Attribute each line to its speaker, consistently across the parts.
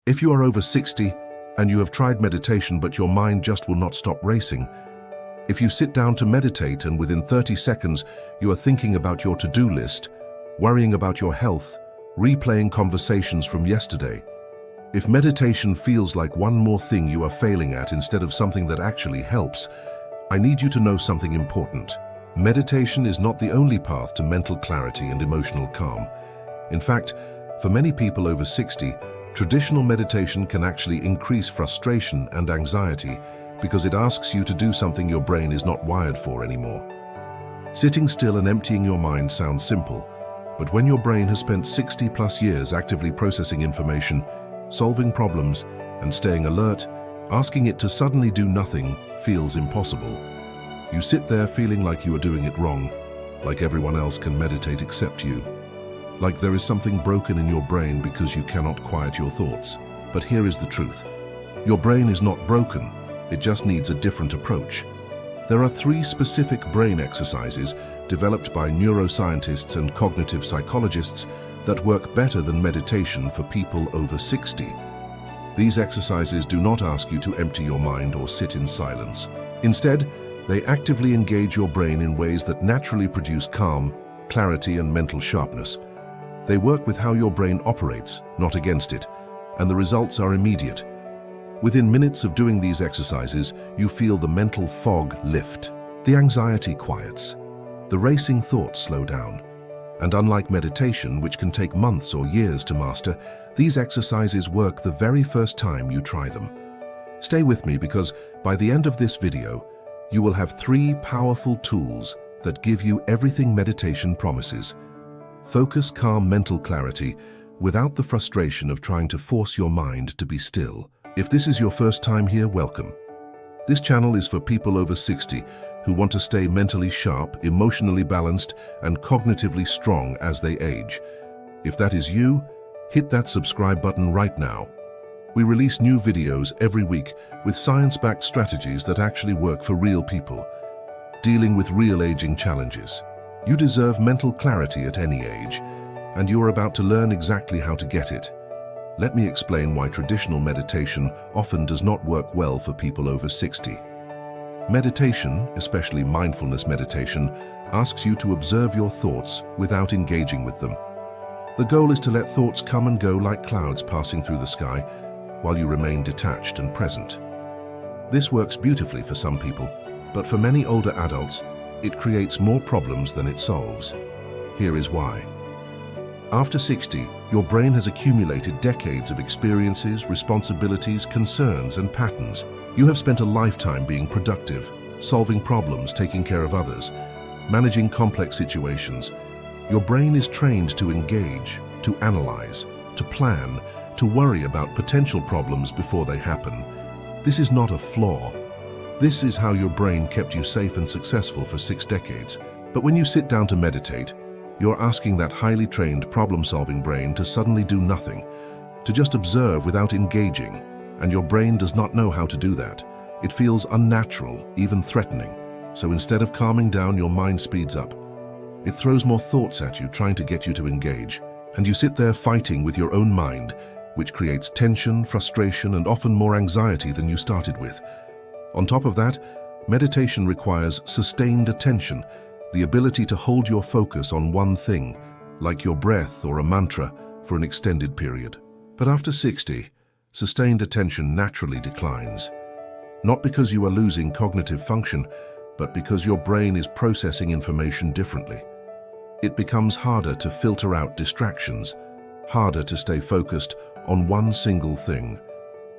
Speaker 1: If you are over 60 and you have tried meditation but your mind just will not stop racing, if you sit down to meditate and within 30 seconds you are thinking about your to-do list, worrying about your health, replaying conversations from yesterday, if meditation feels like one more thing you are failing at instead of something that actually helps, I need you to know something important. Meditation is not the only path to mental clarity and emotional calm. In fact, for many people over 60, traditional meditation can actually increase frustration and anxiety because it asks you to do something your brain is not wired for anymore. Sitting still and emptying your mind sounds simple, but when your brain has spent 60+ years actively processing information, solving problems, and staying alert, asking it to suddenly do nothing feels impossible. You sit there feeling like you are doing it wrong, like everyone else can meditate except you. Like there is something broken in your brain because you cannot quiet your thoughts. But here is the truth. Your brain is not broken, it just needs a different approach. There are 3 specific brain exercises developed by neuroscientists and cognitive psychologists that work better than meditation for people over 60. These exercises do not ask you to empty your mind or sit in silence. Instead, they actively engage your brain in ways that naturally produce calm, clarity, and mental sharpness. They work with how your brain operates, not against it, and the results are immediate. Within minutes of doing these exercises, you feel the mental fog lift. The anxiety quiets. The racing thoughts slow down. And unlike meditation, which can take months or years to master, these exercises work the very first time you try them. Stay with me because by the end of this video, you will have 3 powerful tools that give you everything meditation promises. Focus, calm mental clarity without the frustration of trying to force your mind to be still. If this is your first time here, welcome. This channel is for people over 60 who want to stay mentally sharp, emotionally balanced, and cognitively strong as they age. If that is you, hit that subscribe button right now. We release new videos every week with science-backed strategies that actually work for real people, dealing with real aging challenges. You deserve mental clarity at any age, and you are about to learn exactly how to get it. Let me explain why traditional meditation often does not work well for people over 60. Meditation, especially mindfulness meditation, asks you to observe your thoughts without engaging with them. The goal is to let thoughts come and go like clouds passing through the sky, while you remain detached and present. This works beautifully for some people, but for many older adults, it creates more problems than it solves. Here is why. After 60, your brain has accumulated decades of experiences, responsibilities, concerns, and patterns. You have spent a lifetime being productive, solving problems, taking care of others, managing complex situations. Your brain is trained to engage, to analyze, to plan, to worry about potential problems before they happen. This is not a flaw. This is how your brain kept you safe and successful for 6 decades. But when you sit down to meditate, you're asking that highly trained problem-solving brain to suddenly do nothing, to just observe without engaging, and your brain does not know how to do that. It feels unnatural, even threatening. So instead of calming down, your mind speeds up. It throws more thoughts at you, trying to get you to engage. And you sit there fighting with your own mind, which creates tension, frustration, and often more anxiety than you started with. On top of that, meditation requires sustained attention, the ability to hold your focus on one thing, like your breath or a mantra, for an extended period. But after 60, sustained attention naturally declines. Not because you are losing cognitive function, but because your brain is processing information differently. It becomes harder to filter out distractions, harder to stay focused on one single thing.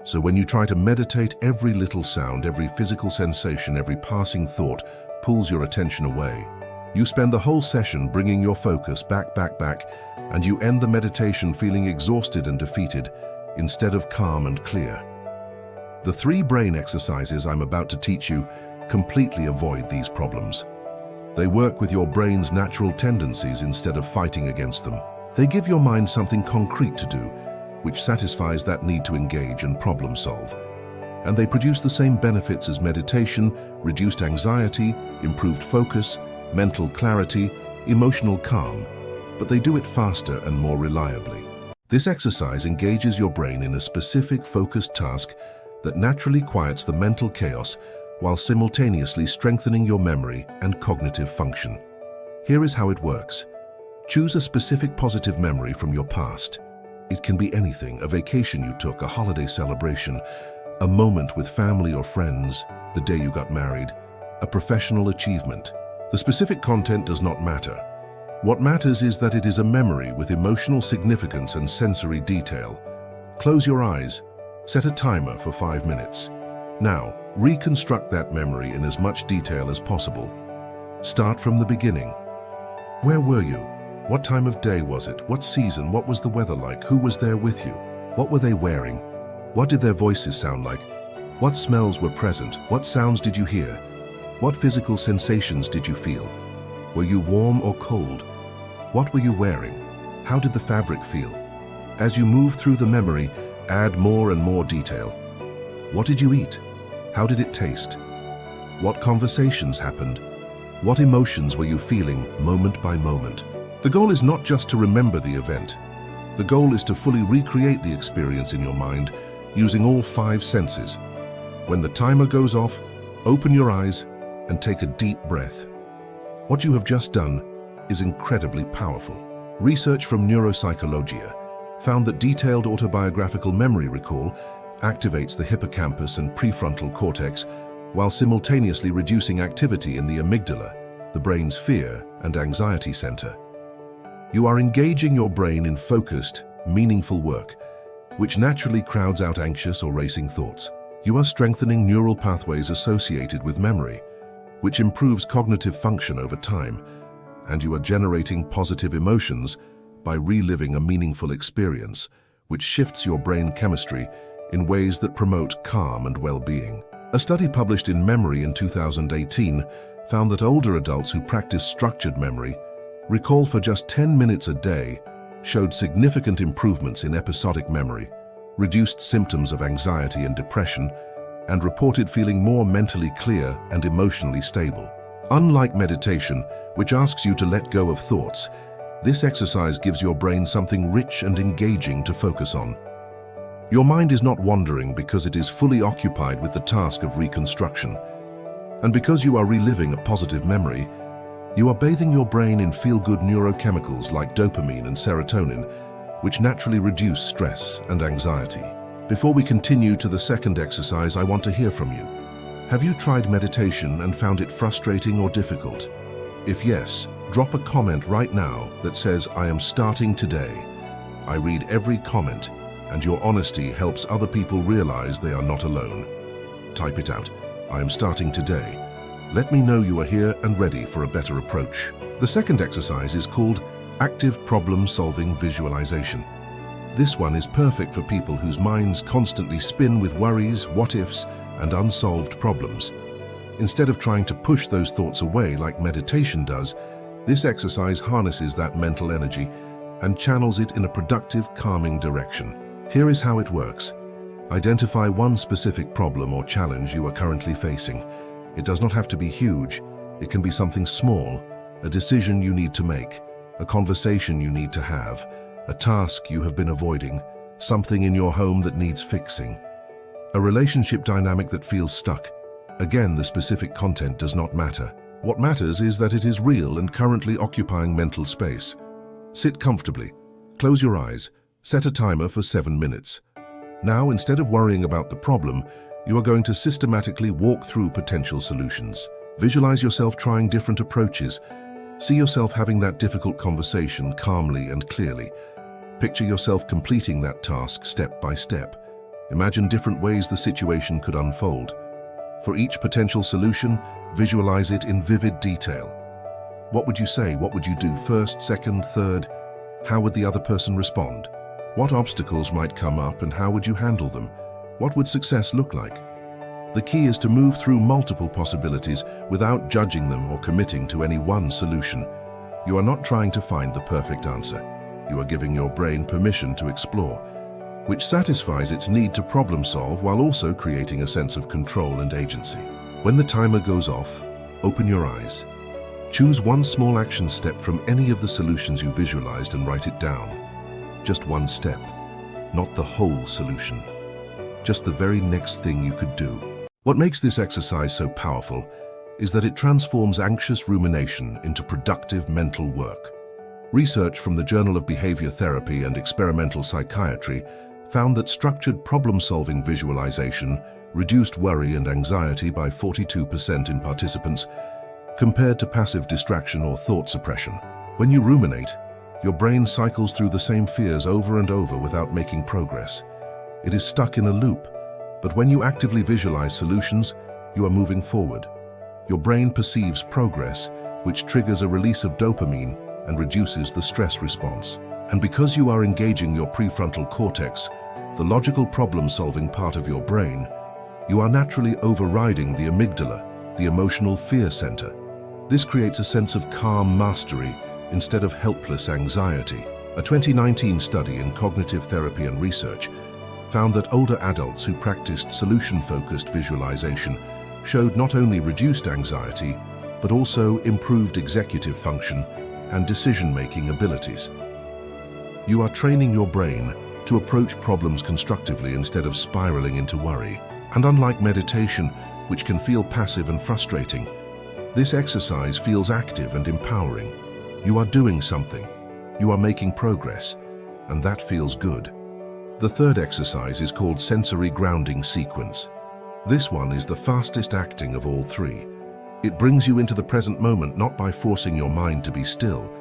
Speaker 1: So when you try to meditate, every little sound, every physical sensation, every passing thought pulls your attention away. You spend the whole session bringing your focus back, and you end the meditation feeling exhausted and defeated, instead of calm and clear. The 3 brain exercises I'm about to teach you completely avoid these problems. They work with your brain's natural tendencies instead of fighting against them. They give your mind something concrete to do, which satisfies that need to engage and problem solve. And they produce the same benefits as meditation: reduced anxiety, improved focus, mental clarity, emotional calm, but they do it faster and more reliably. This exercise engages your brain in a specific focused task that naturally quiets the mental chaos while simultaneously strengthening your memory and cognitive function. Here is how it works. Choose a specific positive memory from your past. It can be anything: a vacation you took, a holiday celebration, a moment with family or friends, the day you got married, a professional achievement. The specific content does not matter. What matters is that it is a memory with emotional significance and sensory detail. Close your eyes. Set a timer for 5 minutes. Now, reconstruct that memory in as much detail as possible. Start from the beginning. Where were you? What time of day was it? What season? What was the weather like? Who was there with you? What were they wearing? What did their voices sound like? What smells were present? What sounds did you hear? What physical sensations did you feel? Were you warm or cold? What were you wearing? How did the fabric feel? As you move through the memory, add more and more detail. What did you eat? How did it taste? What conversations happened? What emotions were you feeling moment by moment? The goal is not just to remember the event. The goal is to fully recreate the experience in your mind using all 5 senses. When the timer goes off, open your eyes and take a deep breath. What you have just done is incredibly powerful. Research from neuropsychology found that detailed autobiographical memory recall activates the hippocampus and prefrontal cortex while simultaneously reducing activity in the amygdala, the brain's fear and anxiety center. You are engaging your brain in focused, meaningful work, which naturally crowds out anxious or racing thoughts. You are strengthening neural pathways associated with memory, which improves cognitive function over time, and you are generating positive emotions by reliving a meaningful experience, which shifts your brain chemistry in ways that promote calm and well-being. A study published in Memory in 2018 found that older adults who practice structured memory recall for just 10 minutes a day showed significant improvements in episodic memory, reduced symptoms of anxiety and depression, and reported feeling more mentally clear and emotionally stable. Unlike meditation, which asks you to let go of thoughts, this exercise gives your brain something rich and engaging to focus on. Your mind is not wandering because it is fully occupied with the task of reconstruction. And because you are reliving a positive memory, you are bathing your brain in feel-good neurochemicals like dopamine and serotonin, which naturally reduce stress and anxiety. Before we continue to the second exercise, I want to hear from you. Have you tried meditation and found it frustrating or difficult? If yes, drop a comment right now that says, "I am starting today." I read every comment, and your honesty helps other people realize they are not alone. Type it out. "I am starting today." Let me know you are here and ready for a better approach. The second exercise is called active problem-solving visualization. This one is perfect for people whose minds constantly spin with worries, what-ifs, and unsolved problems. Instead of trying to push those thoughts away like meditation does, this exercise harnesses that mental energy and channels it in a productive, calming direction. Here is how it works. Identify one specific problem or challenge you are currently facing. It does not have to be huge. It can be something small, a decision you need to make, a conversation you need to have, a task you have been avoiding, something in your home that needs fixing, a relationship dynamic that feels stuck. Again, the specific content does not matter. What matters is that it is real and currently occupying mental space. Sit comfortably, close your eyes, set a timer for 7 minutes. Now, instead of worrying about the problem, you are going to systematically walk through potential solutions. Visualize yourself trying different approaches. See yourself having that difficult conversation calmly and clearly. Picture yourself completing that task step by step. Imagine different ways the situation could unfold. For each potential solution, visualize it in vivid detail. What would you say? What would you do? First, second, third? How would the other person respond? What obstacles might come up and how would you handle them? What would success look like? The key is to move through multiple possibilities without judging them or committing to any one solution. You are not trying to find the perfect answer. You are giving your brain permission to explore, which satisfies its need to problem solve while also creating a sense of control and agency. When the timer goes off, open your eyes. Choose one small action step from any of the solutions you visualized and write it down. Just one step, not the whole solution. Just the very next thing you could do. What makes this exercise so powerful is that it transforms anxious rumination into productive mental work. Research from the Journal of Behavior Therapy and Experimental Psychiatry found that structured problem-solving visualization reduced worry and anxiety by 42% in participants, compared to passive distraction or thought suppression. When you ruminate, your brain cycles through the same fears over and over without making progress. It is stuck in a loop, but when you actively visualize solutions, you are moving forward. Your brain perceives progress, which triggers a release of dopamine and reduces the stress response. And because you are engaging your prefrontal cortex, the logical problem-solving part of your brain, you are naturally overriding the amygdala, the emotional fear center. This creates a sense of calm mastery instead of helpless anxiety. A 2019 study in cognitive therapy and research found that older adults who practiced solution-focused visualization showed not only reduced anxiety, but also improved executive function and decision-making abilities. You are training your brain to approach problems constructively instead of spiraling into worry. And unlike meditation, which can feel passive and frustrating, this exercise feels active and empowering. You are doing something. You are making progress, and that feels good. The third exercise is called sensory grounding sequence. This one is the fastest acting of all three. It brings you into the present moment not by forcing your mind to be still,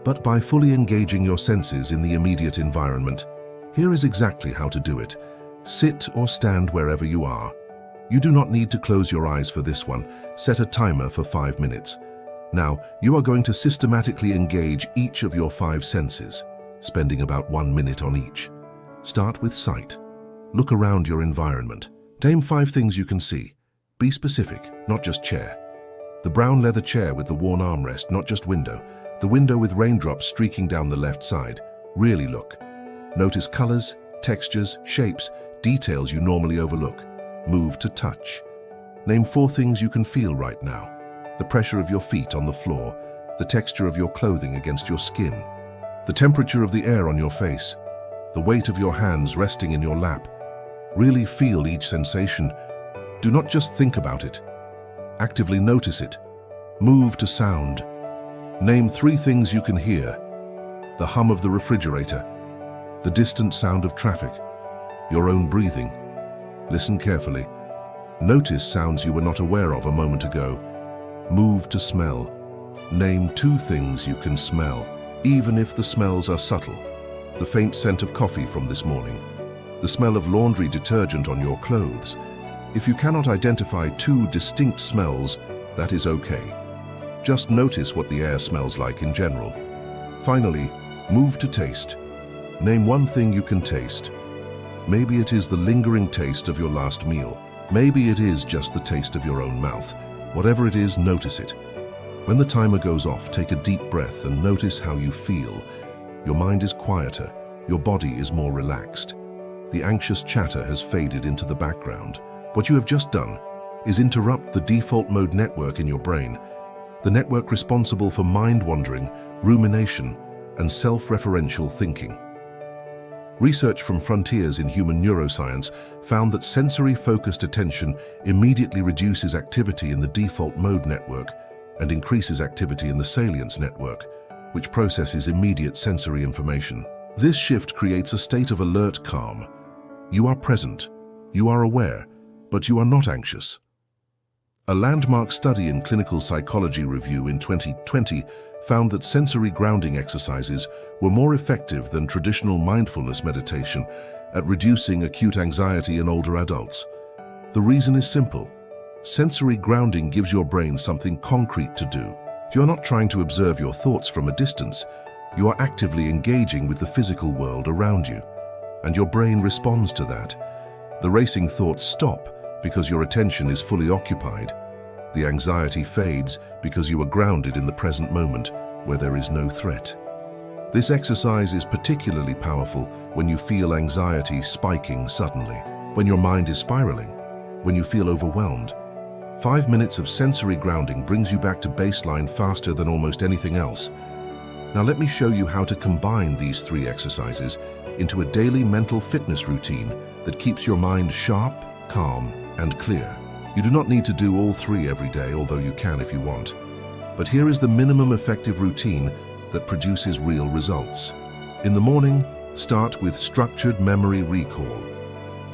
Speaker 1: but by fully engaging your senses in the immediate environment. Here is exactly how to do it. Sit or stand wherever you are. You do not need to close your eyes for this one. Set a timer for 5 minutes. Now, you are going to systematically engage each of your 5 senses, spending about 1 minute on each. Start with sight. Look around your environment. Name 5 things you can see. Be specific, not just chair. The brown leather chair with the worn armrest, not just window. The window with raindrops streaking down the left side. Really look. Notice colors, textures, shapes, details you normally overlook. Move to touch. Name 4 things you can feel right now. The pressure of your feet on the floor, the texture of your clothing against your skin, the temperature of the air on your face, the weight of your hands resting in your lap. Really feel each sensation. Do not just think about it. Actively notice it. Move to sound. Name 3 things you can hear. The hum of the refrigerator, the distant sound of traffic, your own breathing. Listen carefully. Notice sounds you were not aware of a moment ago. Move to smell. Name 2 things you can smell, even if the smells are subtle. The faint scent of coffee from this morning, the smell of laundry detergent on your clothes. If you cannot identify 2 distinct smells, that is okay. Just notice what the air smells like in general. Finally, move to taste. Name 1 thing you can taste. Maybe it is the lingering taste of your last meal. Maybe it is just the taste of your own mouth. Whatever it is, notice it. When the timer goes off, take a deep breath and notice how you feel. Your mind is quieter. Your body is more relaxed. The anxious chatter has faded into the background. What you have just done is interrupt the default mode network in your brain, the network responsible for mind-wandering, rumination, and self-referential thinking. Research from Frontiers in Human Neuroscience found that sensory-focused attention immediately reduces activity in the default mode network and increases activity in the salience network, which processes immediate sensory information. This shift creates a state of alert calm. You are present, you are aware, but you are not anxious. A landmark study in Clinical Psychology Review in 2020 found that sensory grounding exercises were more effective than traditional mindfulness meditation at reducing acute anxiety in older adults. The reason is simple. Sensory grounding gives your brain something concrete to do. You are not trying to observe your thoughts from a distance. You are actively engaging with the physical world around you, and your brain responds to that. The racing thoughts stop because your attention is fully occupied. The anxiety fades because you are grounded in the present moment where there is no threat. This exercise is particularly powerful when you feel anxiety spiking suddenly, when your mind is spiraling, when you feel overwhelmed. 5 minutes of sensory grounding brings you back to baseline faster than almost anything else. Now let me show you how to combine these 3 exercises into a daily mental fitness routine that keeps your mind sharp, calm, and clear. You do not need to do all 3 every day, although you can if you want. But here is the minimum effective routine that produces real results. In the morning, start with structured memory recall.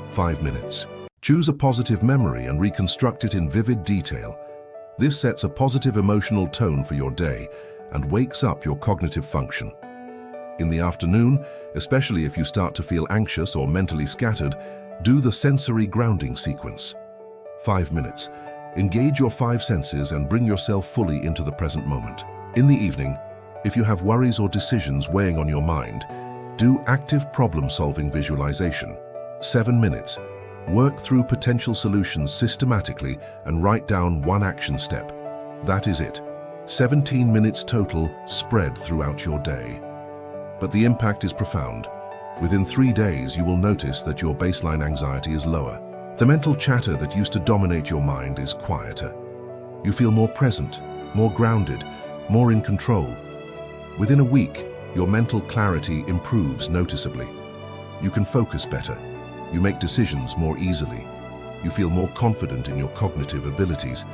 Speaker 1: 5 minutes. Choose a positive memory and reconstruct it in vivid detail. This sets a positive emotional tone for your day and wakes up your cognitive function. In the afternoon, especially if you start to feel anxious or mentally scattered, do the sensory grounding sequence. 5 minutes. Engage your 5 senses and bring yourself fully into the present moment. In the evening, if you have worries or decisions weighing on your mind, do active problem-solving visualization. 7 minutes. Work through potential solutions systematically and write down 1 action step. That is it. 17 minutes total spread throughout your day. But the impact is profound. Within 3 days, you will notice that your baseline anxiety is lower. The mental chatter that used to dominate your mind is quieter. You feel more present, more grounded, more in control. Within a week, your mental clarity improves noticeably. You can focus better. You make decisions more easily. You feel more confident in your cognitive abilities.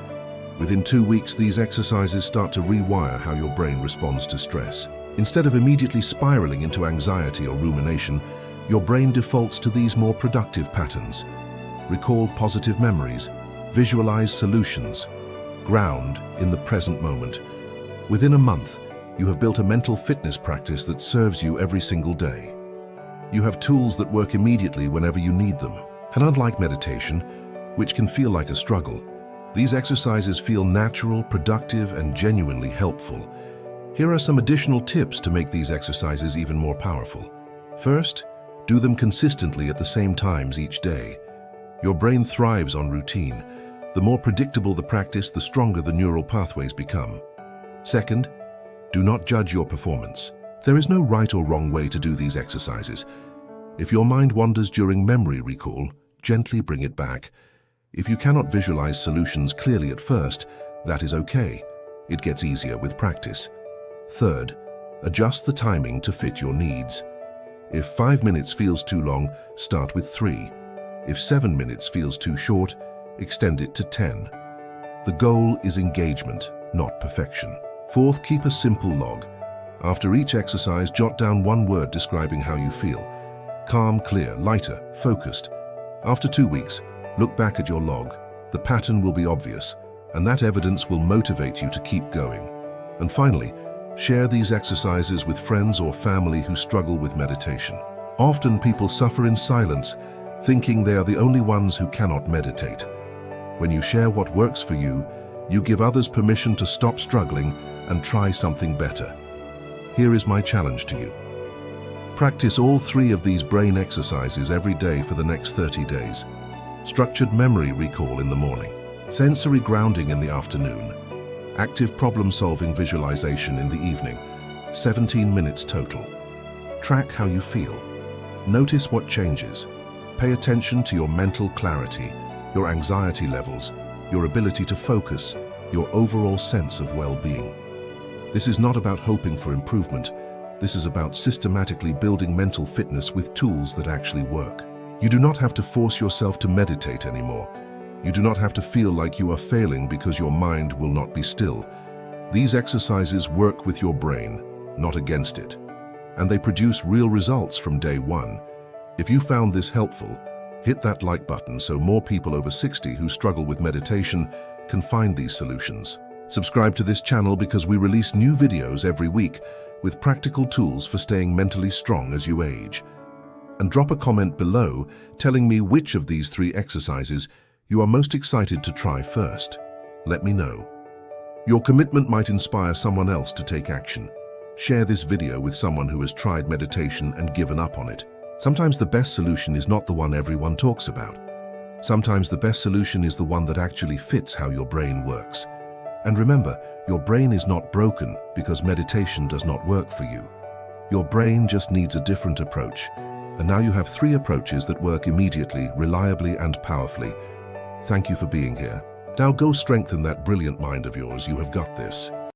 Speaker 1: Within 2 weeks, these exercises start to rewire how your brain responds to stress. Instead of immediately spiraling into anxiety or rumination, your brain defaults to these more productive patterns. Recall positive memories, visualize solutions, ground in the present moment. Within a month, you have built a mental fitness practice that serves you every single day. You have tools that work immediately whenever you need them. And unlike meditation, which can feel like a struggle, these exercises feel natural, productive, and genuinely helpful. Here are some additional tips to make these exercises even more powerful. First, do them consistently at the same times each day. Your brain thrives on routine. The more predictable the practice, the stronger the neural pathways become. Second, do not judge your performance. There is no right or wrong way to do these exercises. If your mind wanders during memory recall, gently bring it back. If you cannot visualize solutions clearly at first, that is okay. It gets easier with practice. Third, adjust the timing to fit your needs. If 5 minutes feels too long, start with 3. If 7 minutes feels too short, extend it to 10. The goal is engagement, not perfection. Fourth, keep a simple log. After each exercise, jot down 1 word describing how you feel. Calm, clear, lighter, focused. After 2 weeks, look back at your log. The pattern will be obvious, and that evidence will motivate you to keep going. And finally, share these exercises with friends or family who struggle with meditation. Often people suffer in silence, thinking they are the only ones who cannot meditate. When you share what works for you, you give others permission to stop struggling and try something better. Here is my challenge to you. Practice all 3 of these brain exercises every day for the next 30 days. Structured memory recall in the morning, sensory grounding in the afternoon, active problem-solving visualization in the evening, 17 minutes total. Track how you feel. Notice what changes. Pay attention to your mental clarity, your anxiety levels, your ability to focus, your overall sense of well-being. This is not about hoping for improvement. This is about systematically building mental fitness with tools that actually work. You do not have to force yourself to meditate anymore. You do not have to feel like you are failing because your mind will not be still. These exercises work with your brain, not against it. And they produce real results from day 1. If you found this helpful, hit that like button so more people over 60 who struggle with meditation can find these solutions. Subscribe to this channel because we release new videos every week with practical tools for staying mentally strong as you age. And drop a comment below telling me which of these 3 exercises you are most excited to try first. Let me know. Your commitment might inspire someone else to take action. Share this video with someone who has tried meditation and given up on it. Sometimes the best solution is not the one everyone talks about. Sometimes the best solution is the one that actually fits how your brain works. And remember, your brain is not broken because meditation does not work for you. Your brain just needs a different approach. And now you have 3 approaches that work immediately, reliably, and powerfully. Thank you for being here. Now go strengthen that brilliant mind of yours. You have got this.